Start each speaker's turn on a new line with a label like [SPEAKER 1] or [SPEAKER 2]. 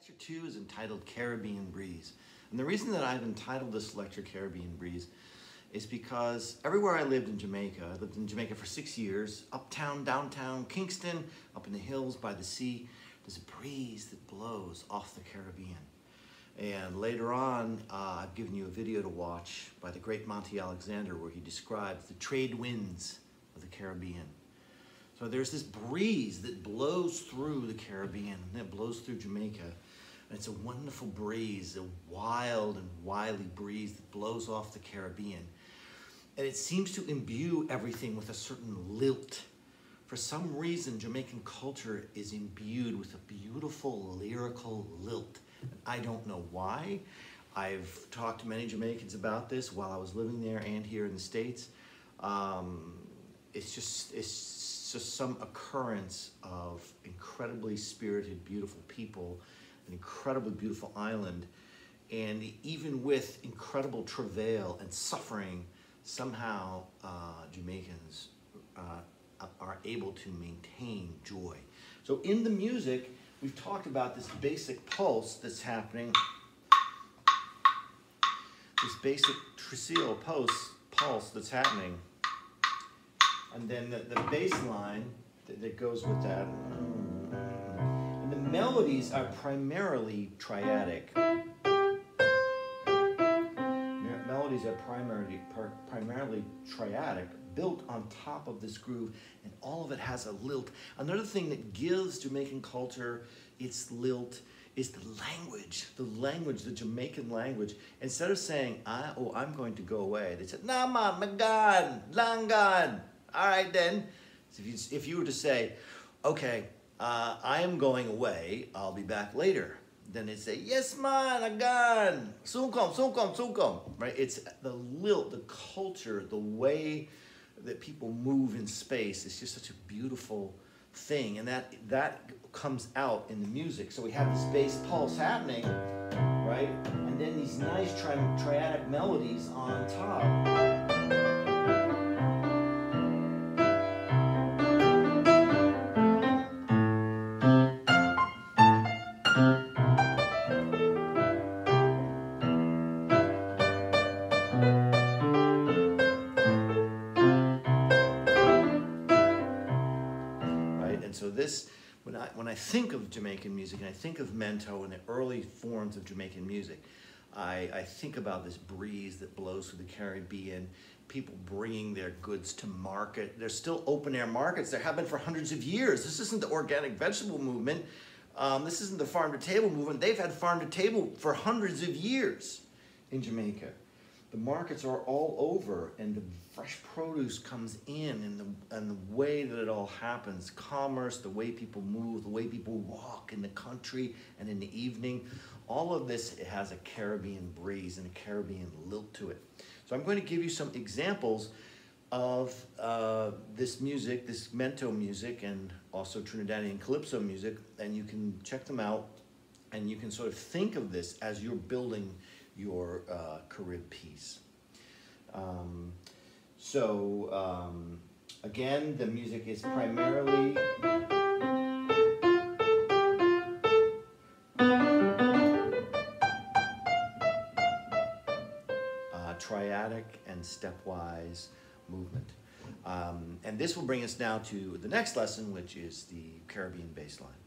[SPEAKER 1] Lecture 2 is entitled Caribbean Breeze. And the reason that I've entitled this lecture Caribbean Breeze is because everywhere I lived in Jamaica, I lived in Jamaica for 6 years, uptown, downtown, Kingston, up in the hills by the sea, there's a breeze that blows off the Caribbean. And later on, I've given you a video to watch by the great Monty Alexander where he describes the trade winds of the Caribbean. So there's this breeze that blows through the Caribbean, and it blows through Jamaica. And it's a wonderful breeze, a wild and wily breeze that blows off the Caribbean. And it seems to imbue everything with a certain lilt. For some reason, Jamaican culture is imbued with a beautiful lyrical lilt. I don't know why. I've talked to many Jamaicans about this while I was living there and here in the States. It's just some occurrence of incredibly spirited, beautiful people, an incredibly beautiful island, and even with incredible travail and suffering, somehow Jamaicans are able to maintain joy. So in the music, we've talked about this basic pulse that's happening, this basic tresillo pulse that's happening, and then the bass line that goes with that. And the melodies are primarily triadic. Melodies are primarily triadic, built on top of this groove, and all of it has a lilt. Another thing that gives Jamaican culture its lilt is the language, the Jamaican language. Instead of saying, I'm going to go away, they said, nah man, my gone, long gone. All right then. So if you were to say, okay, I am going away, I'll be back later. Then they say, yes man, I'm gone. Soon come, soon come, soon come. Right? It's the lilt, the culture, the way that people move in space. It's just such a beautiful thing. And that comes out in the music. So we have this bass pulse happening, right? And then these nice triadic melodies on top. So this, when I think of Jamaican music, and I think of Mento and the early forms of Jamaican music, I think about this breeze that blows through the Caribbean, people bringing their goods to market. There's still open air markets. There have been for hundreds of years. This isn't the organic vegetable movement. This isn't the farm to table movement. They've had farm to table for hundreds of years in Jamaica. The markets are all over, and the fresh produce comes in, and the way that it all happens, commerce, the way people move, the way people walk in the country and in the evening, all of this, it has a Caribbean breeze and a Caribbean lilt to it. So I'm going to give you some examples of this music, this Mento music, and also Trinidadian Calypso music, and you can check them out, and you can sort of think of this as you're building your Carib piece. Again, the music is primarily triadic and stepwise movement. And this will bring us now to the next lesson, which is the Caribbean bass line.